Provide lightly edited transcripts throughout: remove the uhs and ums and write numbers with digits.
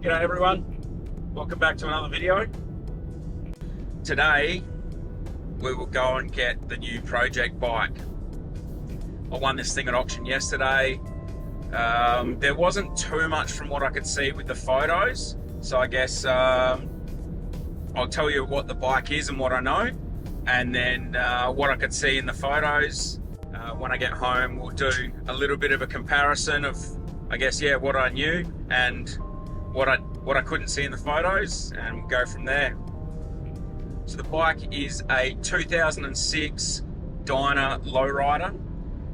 G'day everyone, welcome back to another video. Today we will go and get the new project bike. I won this thing at auction yesterday. There wasn't too much from what I could see with the photos, so I guess I'll tell you what the bike is and what I know, and then what I could see in the photos. When I get home, we'll do a little bit of a comparison of, I guess, what I knew and what I couldn't see in the photos, and we'll go from there. So the bike is a 2006 Dyna Lowrider.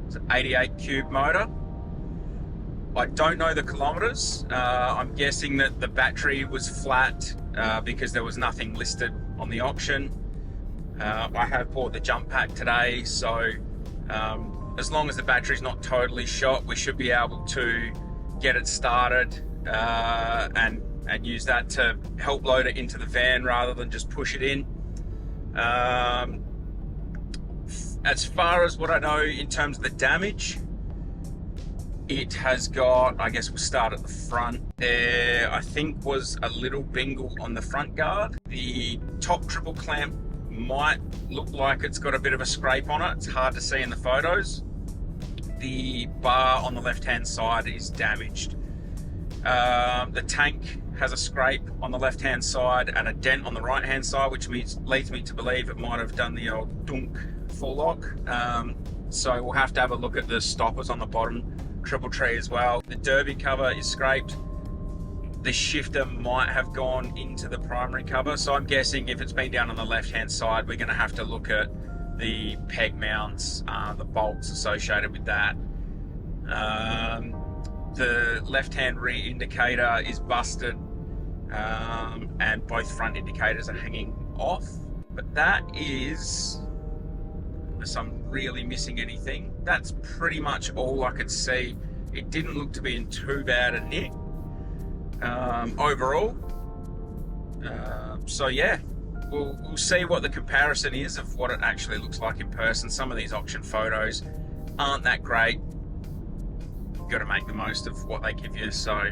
It's an 88 cube motor. I don't know the kilometers. I'm guessing that the battery was flat because there was nothing listed on the auction. I have bought the jump pack today, so as long as the battery's not totally shot, we should be able to get it started and use that to help load it into the van rather than just push it in. As far as what I know in terms of the damage, it has got, I guess we'll start at the front. There, I think, was a little bingle on the front guard. The top triple clamp might look like it's got a bit of a scrape on it. It's hard to see in the photos. The bar on the left hand side is damaged. The tank has a scrape on the left hand side and a dent on the right hand side, which leads me to believe it might have done the old dunk full lock. So we'll have to have a look at the stoppers on the bottom triple tree as well. The derby cover is scraped. The shifter might have gone into the primary cover, so I'm guessing if it's been down on the left hand side, we're going to have to look at the peg mounts, the bolts associated with that. The left hand rear indicator is busted, and both front indicators are hanging off, but that is, unless I'm really missing anything, that's pretty much all I could see. It didn't look to be in too bad a nick overall. So yeah, we'll see what the comparison is of what it actually looks like in person. Some of these auction photos aren't that great. You've got to make the most of what they give you. So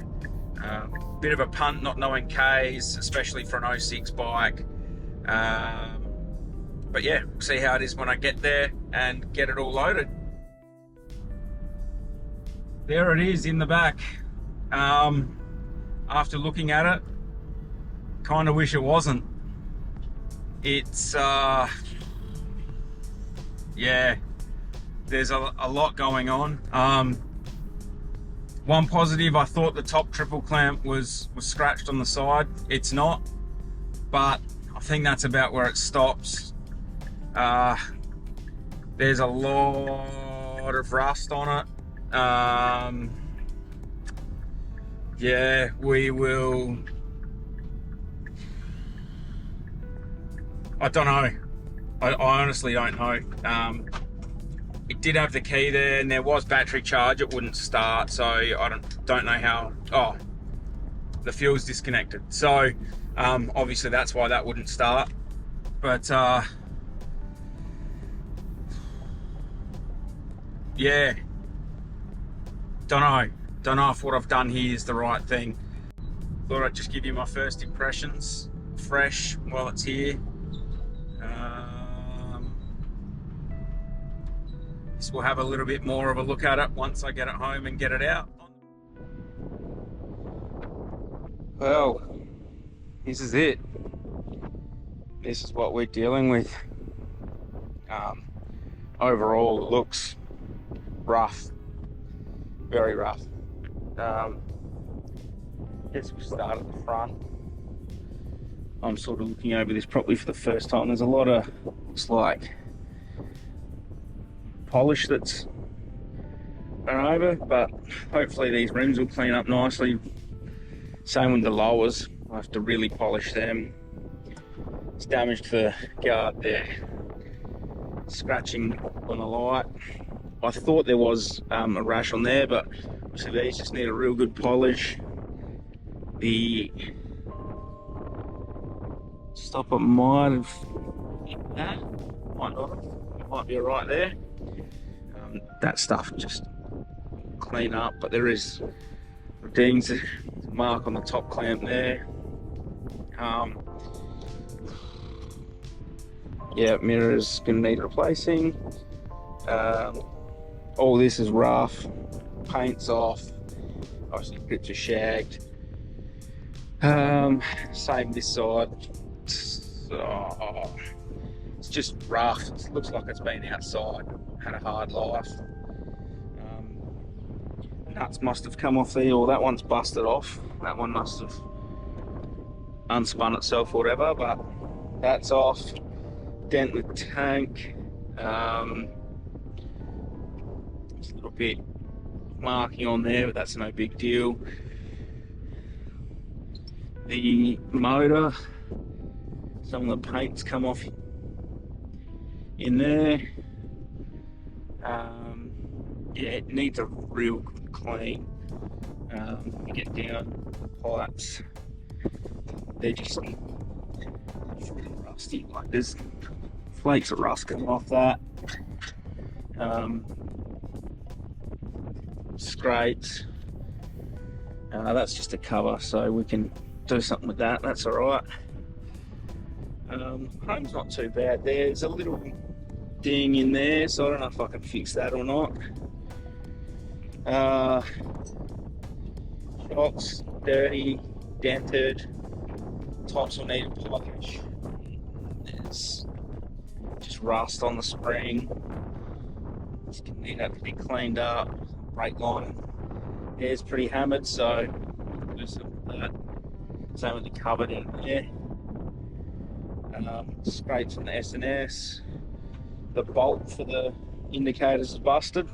bit of a punt not knowing Ks, especially for an 06 bike. But yeah, we'll see how it is when I get there and get it all loaded. There it is in the back. After looking at it, kind of wish it wasn't. It's yeah, there's a lot going on. One positive, I thought the top triple clamp was scratched on the side. It's not, but I think that's about where it stops. There's a lot of rust on it. Yeah, we will. I don't know. I honestly don't know. It did have the key there, and there was battery charge. It wouldn't start, so I don't know how. Oh, the fuel's disconnected. So obviously that's why that wouldn't start. But yeah, don't know if what I've done here is the right thing. Thought I'd just give you my first impressions fresh while it's here. So we'll have a little bit more of a look at it once I get it home and get it out. Well, this is it. This is what we're dealing with. Overall, it looks rough, very rough. Guess we'll start at the front. I'm sort of looking over this probably for the first time. There's a lot of, looks like, polish that's gone over, but hopefully these rims will clean up nicely. Same with the lowers, I have to really polish them. It's damaged the guard there, scratching on the light. I thought there was a rash on there, but obviously these just need a real good polish. The stopper might have hit that, might not have, might be right there. That stuff just clean up, but there is dings, mark on the top clamp there. Yeah, mirrors gonna need replacing. All this is rough, paint's off, obviously grips are shagged. Same this side. It's just rough. It looks like it's been outside, had a hard life. Nuts must have come off there, or that one's busted off. That one must have unspun itself or whatever, but that's off. Dent with tank. Just a little bit marking on there, but that's no big deal. The motor, some of the paint's come off in there. Yeah, it needs a real good clean. You get down the pipes, they're just really rusty. Like there's flakes of rust coming off that. Scrapes. That's just a cover, so we can do something with that. That's all right. Chrome's not too bad. There's a little ding in there, so I don't know if I can fix that or not. Shocks dirty, dented. Tops will need a polish. There's just rust on the spring. It's gonna need that to be cleaned up. Brake line is pretty hammered, so do something with that. Same with the cupboard in there. Scrapes on the S&S. The bolt for the indicators is busted.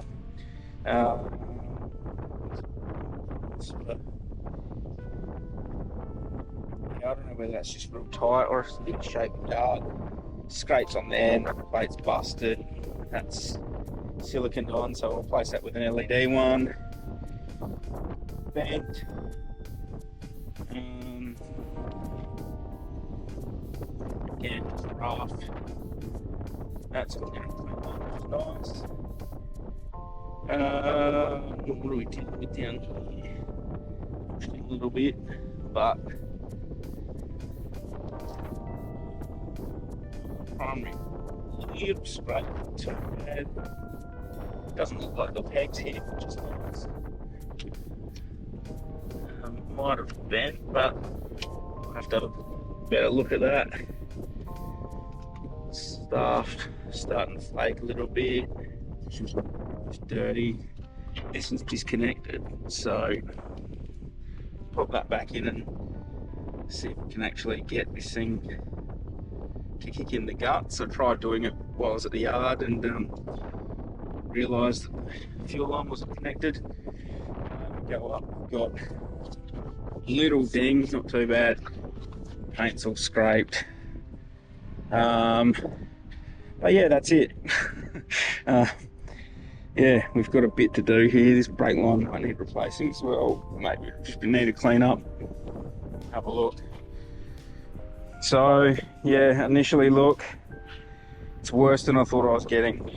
I don't know whether that's just real tight or it's a bit shaped dart. Scrapes on there, the plate's busted. That's siliconed on, so I'll replace that with an LED one. Bent. Again, just rough. That's nice. What do we do down here? Pushed it a little bit, but primary little spray too bad. Doesn't look like the pegs here, which is nice. Might have bent, but I'll have to have a better look at that. Stuff starting to flake a little bit. It's dirty. This is disconnected, so pop that back in and see if we can actually get this thing to kick in the guts. I tried doing it while I was at the yard and realised that the fuel line wasn't connected. Go up, got little dings, not too bad. Paint's all scraped. But yeah, that's it. Yeah, we've got a bit to do here. This brake line might need replacing as well. Maybe just need to clean up. Have a look. So yeah, initially look, it's worse than I thought I was getting.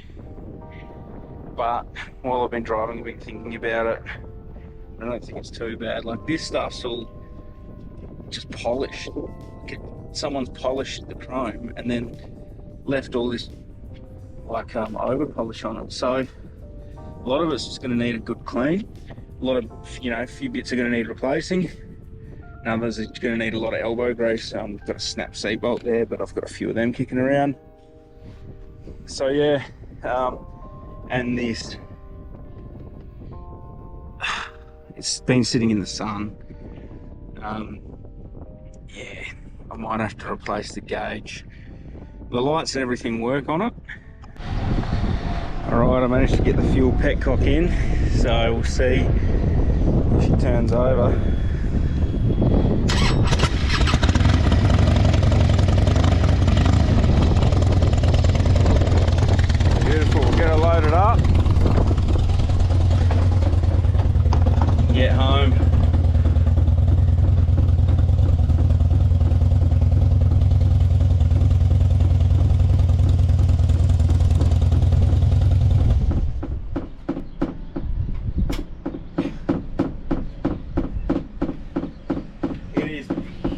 But while I've been driving, I've been thinking about it. I don't think it's too bad. Like this stuff's all just polished. Someone's polished the chrome and then left all this like over polish on it. So a lot of it's just going to need a good clean. A lot of, you know, a few bits are going to need replacing. And others are going to need a lot of elbow grease. I've got a snap seat bolt there, but I've got a few of them kicking around. So yeah, and this, it's been sitting in the sun. Yeah, I might have to replace the gauge. The lights and everything work on it. Alright, I managed to get the fuel petcock in, so we'll see if she turns over. Beautiful, we'll get her loaded up. Get home.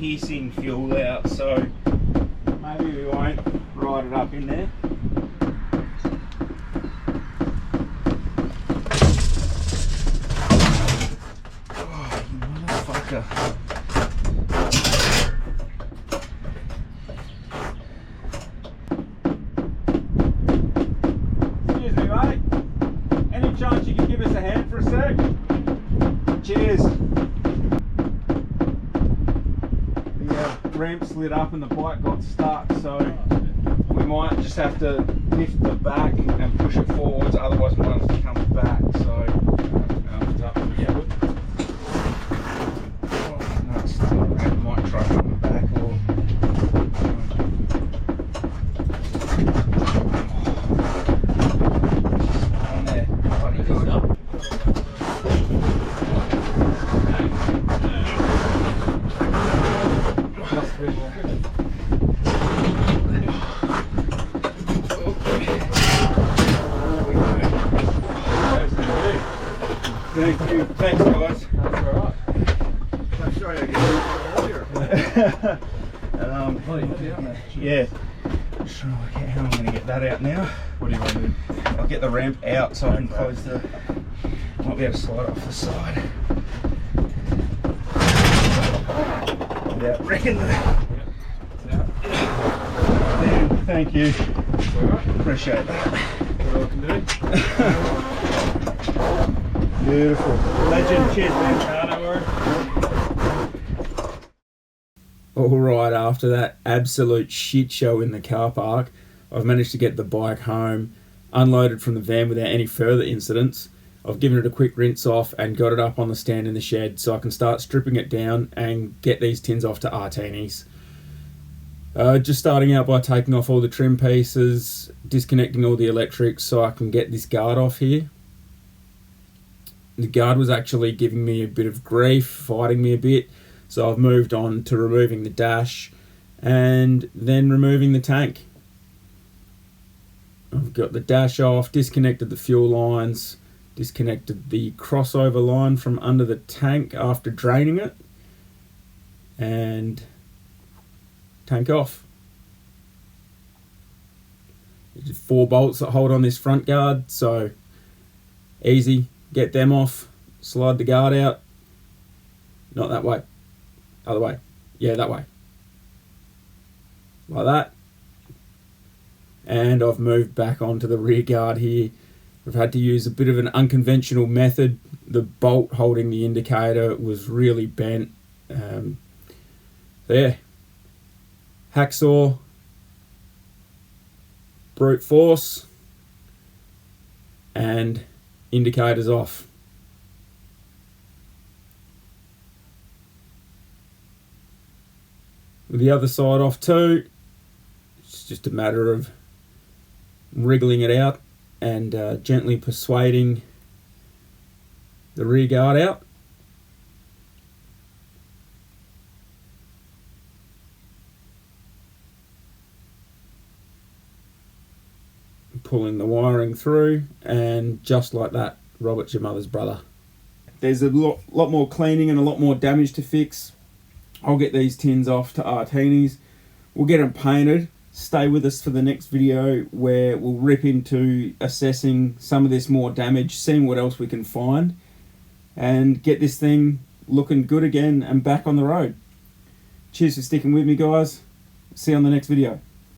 hissing fuel out, so maybe we won't ride it up in there. Oh, you motherfucker. Excuse me, mate. Any chance you can give us a hand for a sec? Cheers. The ramp slid up and the bike got stuck, so we might just have to lift the back and push it forwards, otherwise we won't have to come back. So yeah, I might try coming back or on there. Bloody good. Thank you. Thanks, guys. That's alright. I'm sorry I get earlier. Yeah. Just trying to work out how I'm going to get that out now. What do you want to do? I'll get the ramp out so I can close the. Might be able to slide off the side. Yeah, reckon that. Thank you. Appreciate that. What I can do? Beautiful. Legend. Cheers, man. Alright, after that absolute shit show in the car park, I've managed to get the bike home, unloaded from the van without any further incidents. I've given it a quick rinse off and got it up on the stand in the shed so I can start stripping it down and get these tins off to Artinis. Just starting out by taking off all the trim pieces, disconnecting all the electrics so I can get this guard off here. The guard was actually giving me a bit of grief, fighting me a bit, so I've moved on to removing the dash and then removing the tank. I've got the dash off, disconnected the fuel lines, disconnected the crossover line from under the tank after draining it, and tank off. There's 4 bolts that hold on this front guard, so easy. Get them off, slide the guard out. Not that way, other way. Yeah, that way. Like that. And I've moved back onto the rear guard here. I've had to use a bit of an unconventional method. The bolt holding the indicator was really bent. There. Hacksaw. Brute force. And indicators off. With the other side off too, it's just a matter of wriggling it out and gently persuading the rear guard out. Pulling the wiring through, and just like that, Robert's your mother's brother. There's a lot more cleaning and a lot more damage to fix. I'll get these tins off to Artinis. We'll get them painted. Stay with us for the next video where we'll rip into assessing some of this more damage, seeing what else we can find, and get this thing looking good again and back on the road. Cheers for sticking with me, guys. See you on the next video.